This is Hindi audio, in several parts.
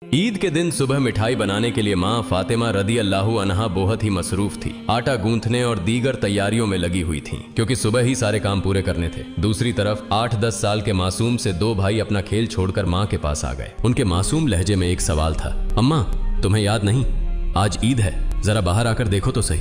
ईद के दिन सुबह मिठाई बनाने के लिए माँ फातिमा रदी अल्लाह अन्हा बहुत ही मसरूफ थी। आटा गूंथने और दीगर तैयारियों में लगी हुई थी क्योंकि सुबह ही सारे काम पूरे करने थे। दूसरी तरफ 8-10 साल के मासूम से दो भाई अपना खेल छोड़कर माँ के पास आ गए। उनके मासूम लहजे में एक सवाल था, अम्मा तुम्हें याद नहीं, आज ईद है, जरा बाहर आकर देखो तो सही।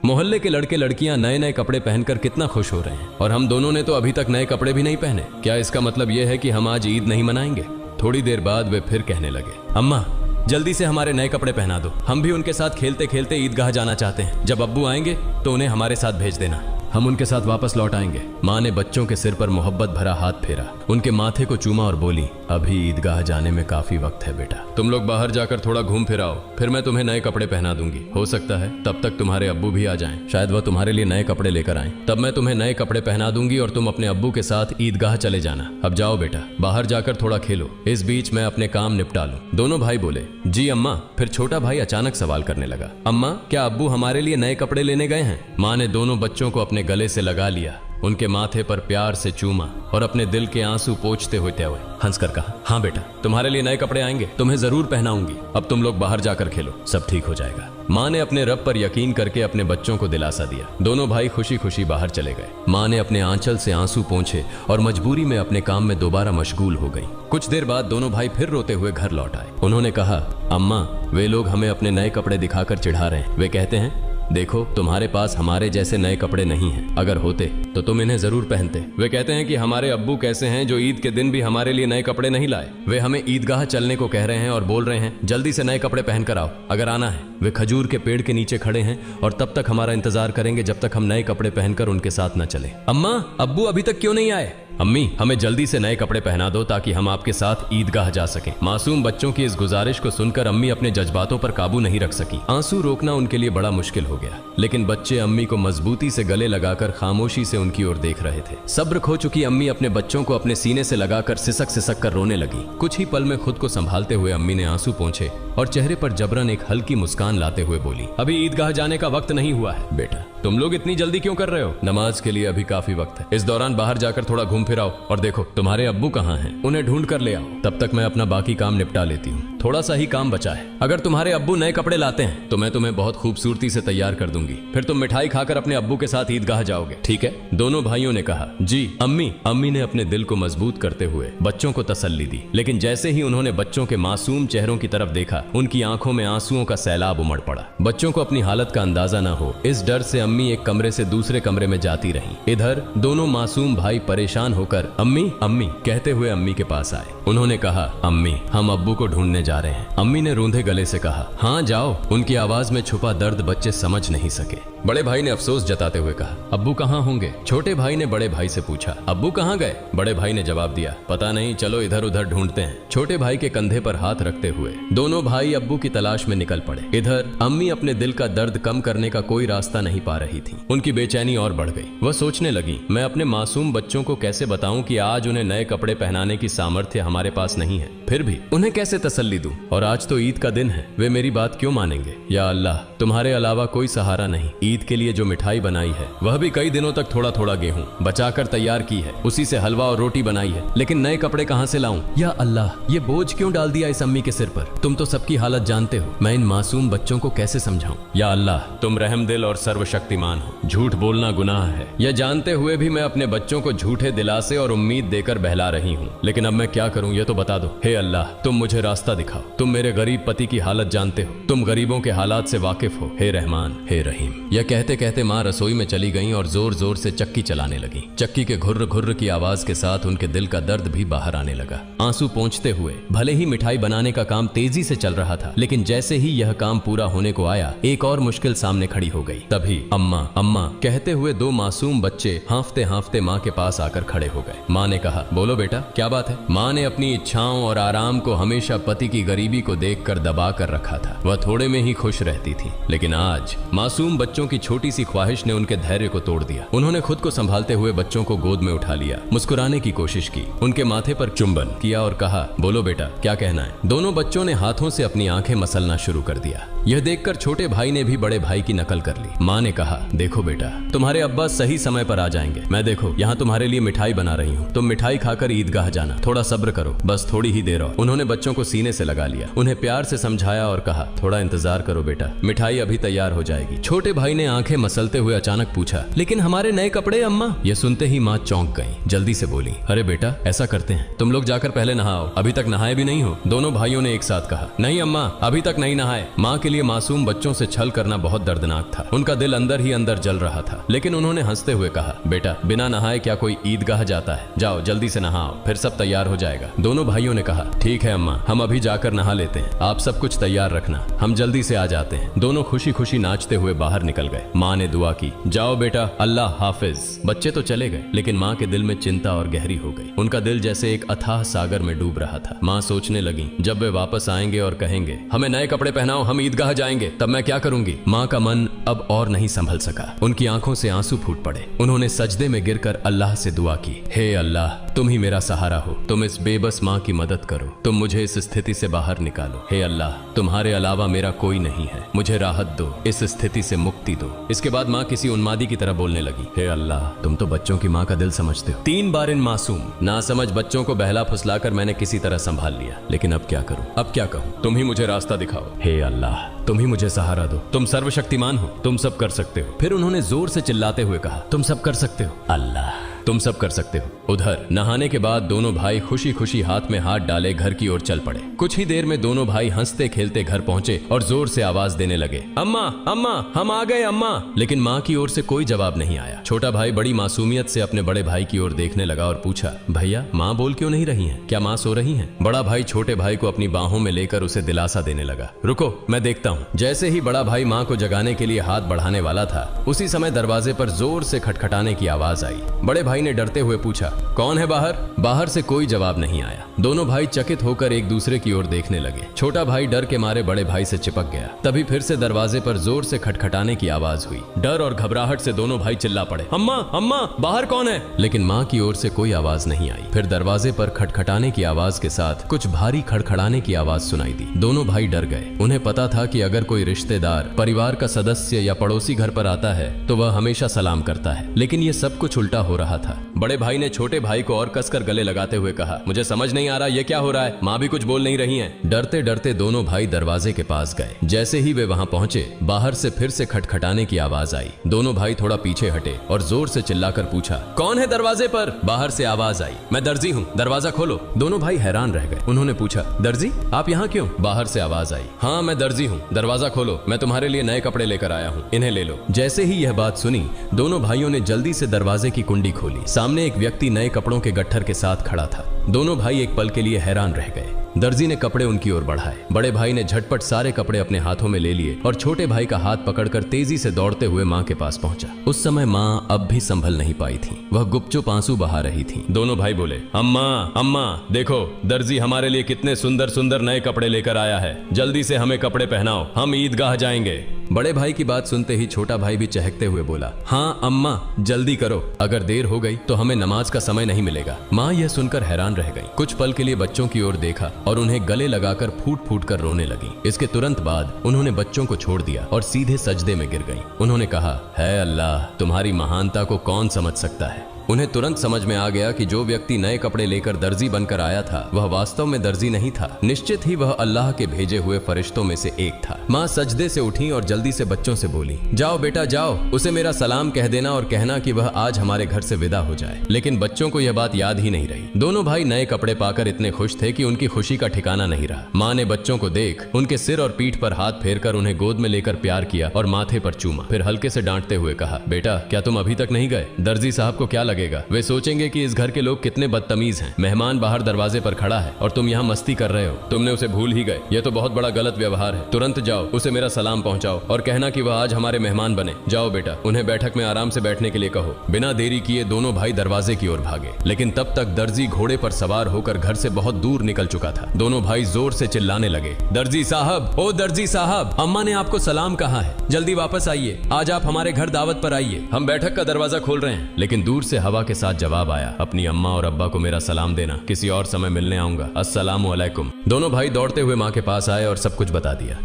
मोहल्ले के लड़के लड़कियां नए नए कपड़े पहनकर कितना खुश हो रहे हैं और हम दोनों ने तो अभी तक नए कपड़े भी नहीं पहने। क्या इसका मतलब यह है कि हम आज ईद नहीं मनाएंगे? थोड़ी देर बाद वे फिर कहने लगे, अम्मा जल्दी से हमारे नए कपड़े पहना दो, हम भी उनके साथ खेलते खेलते ईदगाह जाना चाहते हैं। जब अब्बू आएंगे तो उन्हें हमारे साथ भेज देना, हम उनके साथ वापस लौट आएंगे। माँ ने बच्चों के सिर पर मोहब्बत भरा हाथ फेरा, उनके माथे को चूमा और बोली, अभी ईदगाह जाने में काफी वक्त है बेटा, तुम लोग बाहर जाकर थोड़ा घूम फिर आओ, फिर मैं तुम्हें नए कपड़े पहना दूंगी। हो सकता है तब तक तुम्हारे अब्बू भी आ जाएं, शायद वह तुम्हारे लिए नए कपड़े लेकर आएं, तब मैं तुम्हें नए कपड़े पहना दूंगी और तुम अपने अब्बू के साथ ईदगाह चले जाना। अब जाओ बेटा, बाहर जाकर थोड़ा खेलो, इस बीच मैं अपने काम निपटा लूं। दोनों भाई बोले, जी अम्मा। फिर छोटा भाई अचानक सवाल करने लगा, अम्मा क्या अब्बू हमारे लिए नए कपड़े लेने गए हैं? माँ ने दोनों बच्चों को अपने गले से लगा लिया, उनके माथे पर प्यार से चूमा और अपने दिल के आंसू पोंछते हुए हंसकर कहा, हाँ बेटा तुम्हारे लिए नए कपड़े आएंगे, तुम्हें जरूर पहनाऊंगी, अब तुम लोग बाहर जाकर खेलो, सब ठीक हो जाएगा। माँ ने अपने रब पर यकीन करके अपने बच्चों को दिलासा दिया। दोनों भाई खुशी खुशी बाहर चले गए। माँ ने अपने आंचल से आंसू पोंछे और मजबूरी में अपने काम में दोबारा मशगूल हो गई। कुछ देर बाद दोनों भाई फिर रोते हुए घर लौट आए। उन्होंने कहा, अम्मा वे लोग हमें अपने नए कपड़े दिखाकर चिढ़ा रहे हैं। वे कहते हैं, देखो तुम्हारे पास हमारे जैसे नए कपड़े नहीं हैं, अगर होते तो तुम इन्हें जरूर पहनते। वे कहते हैं कि हमारे अब्बू कैसे हैं जो ईद के दिन भी हमारे लिए नए कपड़े नहीं लाए। वे हमें ईदगाह चलने को कह रहे हैं और बोल रहे हैं जल्दी से नए कपड़े पहनकर आओ अगर आना है। वे खजूर के पेड़ के नीचे खड़े हैं और तब तक हमारा इंतजार करेंगे जब तक हम नए कपड़े पहनकर उनके साथ न चले। अम्मा अब्बू अभी तक क्यों नहीं आए? अम्मी हमें जल्दी से नए कपड़े पहना दो ताकि हम आपके साथ ईदगाह जा सकें। मासूम बच्चों की इस गुजारिश को सुनकर अम्मी अपने जज्बातों पर काबू नहीं रख सकी। आंसू रोकना उनके लिए बड़ा मुश्किल हो गया, लेकिन बच्चे अम्मी को मजबूती से गले लगाकर खामोशी से उनकी ओर देख रहे थे। सब्र खो चुकी अम्मी अपने बच्चों को अपने सीने से लगाकर सिसक सिसक कर रोने लगी। कुछ ही पल में खुद को संभालते हुए अम्मी ने आंसू पोंछे और चेहरे पर जबरन एक हल्की मुस्कान लाते हुए बोली, अभी ईदगाह जाने का वक्त नहीं हुआ है। बेटा तुम लोग इतनी जल्दी क्यों कर रहे हो? नमाज के लिए अभी काफी वक्त है। इस दौरान बाहर जाकर थोड़ा घूम फिर आओ और देखो तुम्हारे अब्बू कहाँ हैं, उन्हें ढूंढ कर ले आओ। तब तक मैं अपना बाकी काम निपटा लेती हूँ, थोड़ा सा ही काम बचा है। अगर तुम्हारे अब्बू नए कपड़े लाते हैं तो मैं तुम्हें बहुत खूबसूरती से तैयार कर दूंगी, फिर तुम मिठाई खाकर अपने अब्बू के साथ ईदगाह जाओगे, ठीक है? दोनों भाइयों ने कहा, जी अम्मी। अम्मी ने अपने दिल को मजबूत करते हुए बच्चों को तसल्ली दी, लेकिन जैसे ही उन्होंने बच्चों के मासूम चेहरों की तरफ देखा, उनकी आंखों में आंसुओं का सैलाब उमड़ पड़ा। बच्चों को अपनी हालत का अंदाजा न हो, इस डर से अम्मी एक कमरे से दूसरे कमरे में जाती रहीं। इधर दोनों मासूम भाई परेशान होकर अम्मी अम्मी कहते हुए अम्मी के पास आए। उन्होंने कहा, अम्मी हम अब्बू को ढूंढने जा रहे हैं। अम्मी ने रूंधे गले से कहा, हाँ जाओ। उनकी आवाज में छुपा दर्द बच्चे समझ नहीं सके। बड़े भाई ने अफसोस जताते हुए कहा, अब्बू कहाँ होंगे? छोटे भाई ने बड़े भाई से पूछा, अब्बू कहाँ गए? बड़े भाई ने जवाब दिया, पता नहीं, चलो इधर उधर ढूंढते हैं। छोटे भाई के कंधे पर हाथ रखते हुए दोनों भाई अब्बू की तलाश में निकल पड़े। इधर अम्मी अपने दिल का दर्द कम करने का कोई रास्ता नहीं पा रही थी। उनकी बेचैनी और बढ़ गई। वह सोचने लगी, मैं अपने मासूम बच्चों को कैसे बताऊं कि आज उन्हें नए कपड़े पहनाने की सामर्थ्य हमारे पास नहीं है, फिर भी उन्हें कैसे तसल्ली दूं? और आज तो ईद का दिन है, वे मेरी बात क्यों मानेंगे? या अल्लाह तुम्हारे अलावा कोई सहारा नहीं। ईद के लिए जो मिठाई बनाई है वह भी कई दिनों तक थोड़ा थोड़ा गेहूं बचाकर तैयार की है, उसी से हलवा और रोटी बनाई है, लेकिन नए कपड़े कहां से लाऊं? या अल्लाह ये बोझ क्यों डाल दिया इस अम्मी के सिर पर? तुम तो सबकी हालत जानते हो, मैं इन मासूम बच्चों को कैसे समझाऊं? या अल्लाह तुम रहमदिल और सर्वशक्तिमान हो, झूठ बोलना गुनाह है, यह जानते हुए भी मैं अपने बच्चों को झूठे दिलासे और उम्मीद देकर बहला रही हूँ, लेकिन अब मैं क्या करूँ ये तो बता दो। हे अल्लाह तुम मुझे रास्ता दिखाओ, तुम मेरे गरीब पति की हालत जानते हो, तुम गरीबों के हालात से वाकिफ हो, हे रहमान हे रहीम। यह कहते कहते माँ रसोई में चली गईं और जोर जोर से चक्की चलाने लगी। चक्की के घुर्र घुर्र की आवाज के साथ उनके दिल का दर्द भी बाहर आने लगा। आंसू पोंछते हुए भले ही मिठाई बनाने का काम तेजी से चल रहा था, लेकिन जैसे ही यह काम पूरा होने को आया, एक और मुश्किल सामने खड़ी हो गई। तभी अम्मा अम्मा कहते हुए दो मासूम बच्चे हांफते हांफते माँ के पास आकर खड़े हो गए। माँ ने कहा, बोलो बेटा क्या बात है? माँ ने अपनी इच्छाओं और आराम को हमेशा पति की गरीबी को देखकर दबा कर रखा था। वह थोड़े में ही खुश रहती थी, लेकिन आज मासूम बच्चों की छोटी सी ख्वाहिश ने उनके धैर्य को तोड़ दिया। उन्होंने खुद को संभालते हुए बच्चों को गोद में उठा लिया, मुस्कुराने की कोशिश की, उनके माथे पर चुंबन किया और कहा, बोलो बेटा क्या कहना है? दोनों बच्चों ने हाथों से से अपनी आंखें मसलना शुरू कर दिया। यह देखकर छोटे भाई ने भी बड़े भाई की नकल कर ली। माँ ने कहा, देखो बेटा, तुम्हारे अब्बा सही समय पर आ जाएंगे। मैं देखो यहाँ तुम्हारे लिए मिठाई बना रही हूँ, तुम मिठाई खाकर ईदगाह जाना, थोड़ा सब्र करो, बस थोड़ी ही देर और। उन्होंने बच्चों को सीने से लगा लिया, उन्हें प्यार से समझाया और कहा, थोड़ा इंतजार करो बेटा, मिठाई अभी तैयार हो जाएगी। छोटे भाई ने आंखें मसलते हुए अचानक पूछा, लेकिन हमारे नए कपड़े अम्मा? यह सुनते ही माँ चौंक गई, जल्दी से बोली, अरे बेटा ऐसा करते हैं, तुम लोग जाकर पहले नहाओ, अभी तक नहाए भी नहीं हो। दोनों भाइयों ने एक साथ कहा, नहीं अम्मा, अभी तक नहीं नहाए। माँ के लिए मासूम बच्चों से छल करना बहुत दर्दनाक था। उनका दिल अंदर ही अंदर जल रहा था, लेकिन उन्होंने हंसते हुए कहा, बेटा बिना नहाए क्या कोई ईदगाह जाता है? जाओ जल्दी से नहाओ, फिर सब तैयार हो जाएगा। दोनों भाइयों ने कहा, ठीक है अम्मा, हम अभी जाकर नहा लेते हैं, आप सब कुछ तैयार रखना, हम जल्दी से आ जाते हैं। दोनों खुशी खुशी नाचते हुए बाहर निकल गए। माँ ने दुआ की, जाओ बेटा, अल्लाह हाफिज। बच्चे तो चले गए, लेकिन माँ के दिल में चिंता और गहरी हो गई। उनका दिल जैसे एक अथाह सागर में डूब रहा था। माँ सोचने लगी, जब वे वापस आएंगे और कहेंगे, हमें नए कपड़े पहनाओ, हम ईदगाह जाएंगे, तब मैं क्या करूंगी? माँ का मन अब और नहीं संभल सका, उनकी आंखों से आंसू फूट पड़े। उन्होंने सजदे में गिरकर अल्लाह से दुआ की, हे अल्लाह, तुम ही मेरा सहारा हो, तुम इस बेबस माँ की मदद करो, तुम मुझे इस स्थिति से बाहर निकालो। हे अल्लाह, तुम्हारे अलावा मेरा कोई नहीं है, मुझे राहत दो, इस स्थिति से मुक्ति दो। इसके बाद माँ किसी उन्मादी की तरह बोलने लगी, हे अल्लाह, तुम तो बच्चों की माँ का दिल समझते हो। 3 बार इन मासूम नासमझ बच्चों को बहला फुसलाकर मैंने किसी तरह संभाल लिया, लेकिन अब क्या करूं, अब क्या कहूं? तुम ही मुझे रास्ता दिखाओ, हे अल्लाह, तुम ही मुझे सहारा दो, तुम सर्वशक्तिमान हो, तुम सब कर सकते हो। फिर उन्होंने जोर से चिल्लाते हुए कहा, तुम सब कर सकते हो अल्लाह, तुम सब कर सकते हो। उधर नहाने के बाद दोनों भाई खुशी खुशी हाथ में हाथ डाले घर की ओर चल पड़े। कुछ ही देर में दोनों भाई हंसते खेलते घर पहुंचे और जोर से आवाज देने लगे, अम्मा अम्मा, हम आ गए अम्मा। लेकिन माँ की ओर से कोई जवाब नहीं आया। छोटा भाई बड़ी मासूमियत से अपने बड़े भाई की ओर देखने लगा और पूछा, भैया माँ बोल क्यों नहीं रही हैं? क्या माँ सो रही हैं? बड़ा भाई छोटे भाई को अपनी बाहों में लेकर उसे दिलासा देने लगा, रुको मैं देखता हूँ। जैसे ही बड़ा भाई माँ को जगाने के लिए हाथ बढ़ाने वाला था, उसी समय दरवाजे पर जोर से खटखटाने की आवाज आई। बड़े भाई ने डरते हुए पूछा, कौन है बाहर? बाहर से कोई जवाब नहीं आया। दोनों भाई चकित होकर एक दूसरे की ओर देखने लगे। छोटा भाई डर के मारे बड़े भाई से चिपक गया। तभी फिर से दरवाजे पर जोर से खटखटाने की आवाज हुई। डर और घबराहट से दोनों भाई चिल्ला पड़े, अम्मा अम्मा, बाहर कौन है? लेकिन माँ की ओर से कोई आवाज नहीं आई। फिर दरवाजे पर खटखटाने की आवाज के साथ कुछ भारी खड़खड़ाने की आवाज सुनाई दी। दोनों भाई डर गए। उन्हें पता था कि अगर कोई रिश्तेदार, परिवार का सदस्य या पड़ोसी घर पर आता है तो वह हमेशा सलाम करता है, लेकिन ये सब कुछ उल्टा हो रहा था। बड़े भाई ने छोटे भाई को और कसकर गले लगाते हुए कहा, मुझे समझ नहीं आ रहा ये क्या हो रहा है, माँ भी कुछ बोल नहीं रही हैं। डरते डरते दोनों भाई दरवाजे के पास गए। जैसे ही वे वहां पहुंचे, बाहर से फिर से खटखटाने की आवाज आई। दोनों भाई थोड़ा पीछे हटे और जोर से चिल्लाकर पूछा, कौन है दरवाजे पर? बाहर से आवाज आई, मैं दर्जी हूँ, दरवाजा खोलो। दोनों भाई हैरान रह गए। उन्होंने पूछा, दर्जी आप यहाँ क्यों? बाहर से आवाज आई, हाँ मैं दर्जी हूँ, दरवाजा खोलो, मैं तुम्हारे लिए नए कपड़े लेकर आया हूँ, इन्हें ले लो। जैसे ही यह बात सुनी, दोनों भाइयों ने जल्दी से दरवाजे की कुंडी खोली। सामने एक व्यक्ति नए कपड़ों के गट्ठर के साथ खड़ा था। दोनों भाई एक पल के लिए हैरान रह गए। दर्जी ने कपड़े उनकी ओर बढ़ाए। बड़े भाई ने झटपट सारे कपड़े अपने हाथों में ले लिए और छोटे भाई का हाथ पकड़कर तेजी से दौड़ते हुए माँ के पास पहुंचा। उस समय माँ अब भी संभल नहीं पाई थी, वह गुपचुप आंसू बहा रही थी। दोनों भाई बोले, अम्मा अम्मा, देखो दर्जी हमारे लिए कितने सुंदर सुंदर नए कपड़े लेकर आया है, जल्दी से हमें कपड़े पहनाओ, हम ईदगाह जाएंगे। बड़े भाई की बात सुनते ही छोटा भाई भी चहकते हुए बोला, हाँ अम्मा जल्दी करो, अगर देर हो गई तो हमें नमाज का समय नहीं मिलेगा। माँ यह सुनकर हैरान रह गई। कुछ पल के लिए बच्चों की ओर देखा और उन्हें गले लगाकर फूट फूट कर रोने लगी। इसके तुरंत बाद उन्होंने बच्चों को छोड़ दिया और सीधे सजदे में गिर गईं। उन्होंने कहा, है अल्लाह, तुम्हारी महानता को कौन समझ सकता है। उन्हें तुरंत समझ में आ गया कि जो व्यक्ति नए कपड़े लेकर दर्जी बनकर आया था वह वास्तव में दर्जी नहीं था, निश्चित ही वह अल्लाह के भेजे हुए फरिश्तों में से एक था। माँ सजदे से उठी और जल्दी से बच्चों से बोली, जाओ बेटा जाओ, उसे मेरा सलाम कह देना और कहना कि वह आज हमारे घर से विदा हो जाए। लेकिन बच्चों को यह बात याद ही नहीं रही। दोनों भाई नए कपड़े पाकर इतने खुश थे कि उनकी खुशी का ठिकाना नहीं रहा। माँ ने बच्चों को देख उनके सिर और पीठ पर हाथ फेरकर उन्हें गोद में लेकर प्यार किया और माथे पर चूमा। फिर हल्के से डांटते हुए कहा, बेटा क्या तुम अभी तक नहीं गए? दर्जी साहब को क्या लगेगा? वे सोचेंगे कि इस घर के लोग कितने बदतमीज हैं। मेहमान बाहर दरवाजे पर खड़ा है और तुम यहाँ मस्ती कर रहे हो। तुमने उसे भूल ही गए, यह तो बहुत बड़ा गलत व्यवहार है। तुरंत जाओ, उसे मेरा सलाम पहुंचाओ और कहना कि वह आज हमारे मेहमान बने। जाओ बेटा, उन्हें बैठक में आराम से बैठने के लिए कहो। बिना देरी किए दोनों भाई दरवाजे की ओर भागे, लेकिन तब तक दर्जी घोड़े पर सवार होकर घर से बहुत दूर निकल चुका था। दोनों भाई जोर से चिल्लाने लगे, दर्जी साहब, ओ दर्जी साहब, अम्मा ने आपको सलाम कहा है, जल्दी वापस आइए, आज आप हमारे घर दावत पर आइए, हम बैठक का दरवाजा खोल रहे हैं। लेकिन दूर से हवा के साथ जवाब आया, अपनी अम्मा और अब्बा को मेरा सलाम देना, किसी और समय मिलने आऊंगा, अस्सलामु अलैकुम। दोनों भाई दौड़ते हुए माँ के पास आए और सब कुछ बता दिया।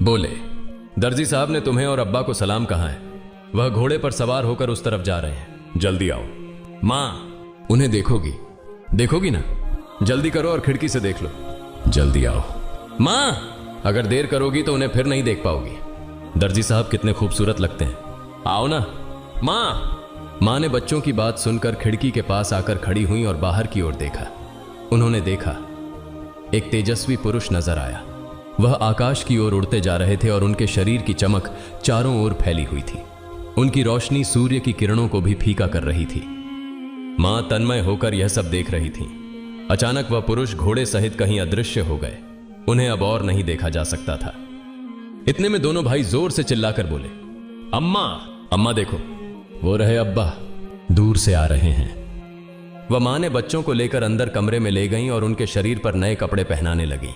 बोले, दर्जी साहब ने तुम्हें और अब्बा को सलाम कहा है, वह घोड़े पर सवार होकर उस तरफ जा रहे हैं, जल्दी आओ। माँ, उन्हें देखोगी ना? जल्दी करो और खिड़की से देख लो। जल्दी आओ। माँ, अगर देर करोगी तो उन्हें फिर नहीं देख पाओगी। दर्जी साहब कितने खूबसूरत लगते हैं, आओ ना। माँ ने बच्चों की बात सुनकर खिड़की के पास आकर खड़ी हुई और बाहर की ओर देखा। उन्होंने देखा एक तेजस्वी पुरुष नजर आया। वह आकाश की ओर उड़ते जा रहे थे और उनके शरीर की चमक चारों ओर फैली हुई थी। उनकी रोशनी सूर्य की किरणों को भी फीका कर रही थी। मां तन्मय होकर यह सब देख रही थी। अचानक वह पुरुष घोड़े सहित कहीं अदृश्य हो गए। उन्हें अब और नहीं देखा जा सकता था। इतने में दोनों भाई जोर से चिल्लाकर बोले, अम्मा, अम्मा देखो, वो रहे अब्बा, दूर से आ रहे हैं। वह मां ने बच्चों को लेकर अंदर कमरे में ले गईं और उनके शरीर पर नए कपड़े पहनाने लगी।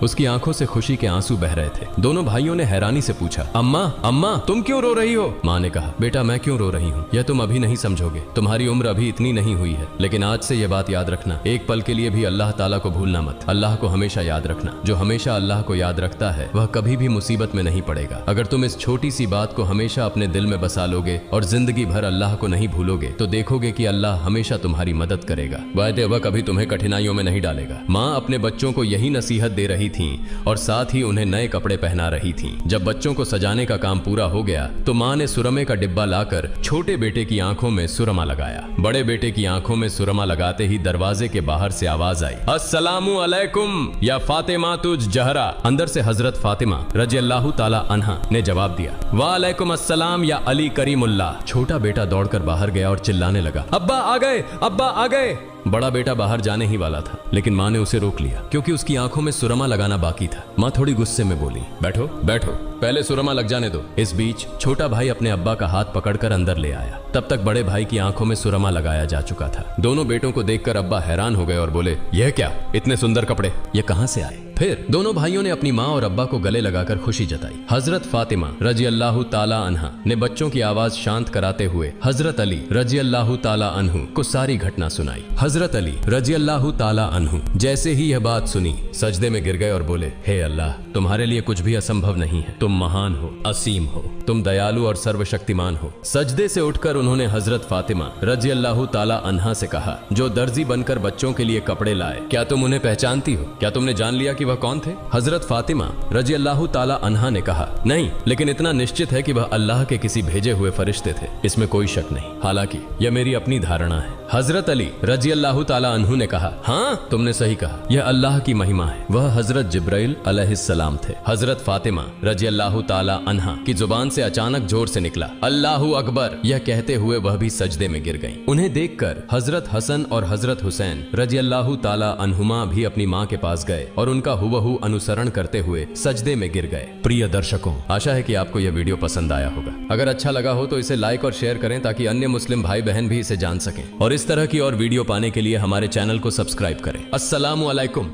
उसकी आंखों से खुशी के आंसू बह रहे थे। दोनों भाइयों ने हैरानी से पूछा, अम्मा, अम्मा, तुम क्यों रो रही हो? मां ने कहा, बेटा मैं क्यों रो रही हूँ यह तुम अभी नहीं समझोगे। तुम्हारी उम्र अभी इतनी नहीं हुई है, लेकिन आज से यह बात याद रखना, एक पल के लिए भी अल्लाह ताला को भूलना मत। अल्लाह को हमेशा याद रखना। जो हमेशा अल्लाह को याद रखता है वह कभी भी मुसीबत में नहीं पड़ेगा। अगर तुम इस छोटी सी बात को हमेशा अपने दिल में बसा लोगे और जिंदगी भर अल्लाह को नहीं भूलोगे तो देखोगे कि अल्लाह हमेशा तुम्हारी मदद करेगा। वह कभी तुम्हें कठिनाइयों में नहीं डालेगा। माँ अपने बच्चों को यही नसीहत दे रही थी और साथ ही उन्हें नए कपड़े पहना रही थी। जब बच्चों को सजाने का काम पूरा हो गया तो मां ने सुरमे का डिब्बा लाकर छोटे बेटे की आंखों में सुरमा लगाया। बड़े बेटे की आंखों में सुरमा लगाते ही दरवाजे के बाहर से आवाज आई, अस्सलामु अलैकुम या फातिमा तुज जहरा। अंदर से हजरत फातिमा रजी अल्लाह ताला अन्हा ने जवाब दिया, वालेकुम अस्सलाम या अली करीमुल्लाह। छोटा बेटा दौड़कर बाहर गया और चिल्लाने लगा, अब्बा आ गए, अब्बा आ गए। बड़ा बेटा बाहर जाने ही वाला था, लेकिन मां ने उसे रोक लिया क्योंकि उसकी आंखों में सुरमा लगाना बाकी था। मां थोड़ी गुस्से में बोली, बैठो बैठो, पहले सुरमा लग जाने दो। इस बीच छोटा भाई अपने अब्बा का हाथ पकड़कर अंदर ले आया। तब तक बड़े भाई की आंखों में सुरमा लगाया जा चुका था। दोनों बेटों को देखकर अब्बा हैरान हो गए और बोले, यह क्या, इतने सुंदर कपड़े ये कहां से आए? फिर दोनों भाइयों ने अपनी माँ और अब्बा को गले लगाकर खुशी जताई। हजरत फातिमा रजी अल्लाह ताला अन्हा ने बच्चों की आवाज शांत कराते हुए हजरत अली रजी अल्लाह ताला अन्हु को सारी घटना सुनाई। हजरत अली रजी अल्लाह ताला अन्हु जैसे ही यह बात सुनी सजदे में गिर गए और बोले, हे अल्लाह, तुम्हारे लिए कुछ भी असंभव नहीं है। तुम महान हो, असीम हो, तुम दयालु और सर्वशक्तिमान हो। सजदे से उठकर उन्होंने हजरत फातिमा रजी अल्लाह ताला अन्हा से कहा, जो दर्जी बनकर बच्चों के लिए कपड़े लाए, क्या तुम उन्हें पहचानती हो? क्या तुमने जान लिया कि वह कौन थे? हजरत फातिमा रजी अल्लाह ताला अन्हा ने कहा, नहीं, लेकिन इतना निश्चित है कि वह अल्लाह के किसी भेजे हुए फरिश्ते थे, इसमें कोई शक नहीं। हालांकि यह मेरी अपनी धारणा है। हजरत अली रजी अल्लाह ताला अन्हु ने कहा, हाँ तुमने सही कहा, यह अल्लाह की महिमा है। वह हजरत जिब्राइल अलैहिस्सलाम थे। हजरत फातिमा रजी अल्लाह ताला अन्हा की जुबान से अचानक जोर से निकला, अल्लाहु अकबर। यह कहते हुए वह भी सजदे में गिर गईं। उन्हें देखकर हजरत हसन और हजरत हुसैन रजी अल्लाह ताला अन्हुमा भी अपनी माँ के पास गए और उनका हुबहू अनुसरण करते हुए सजदे में गिर गए। प्रिय दर्शकों, आशा है कि आपको यह वीडियो पसंद आया होगा। अगर अच्छा लगा हो तो इसे लाइक और शेयर करें ताकि अन्य मुस्लिम भाई बहन भी इसे जान सकें। और इस तरह की और वीडियो पाने के लिए हमारे चैनल को सब्सक्राइब करें। अस्सलामु अलैकुम।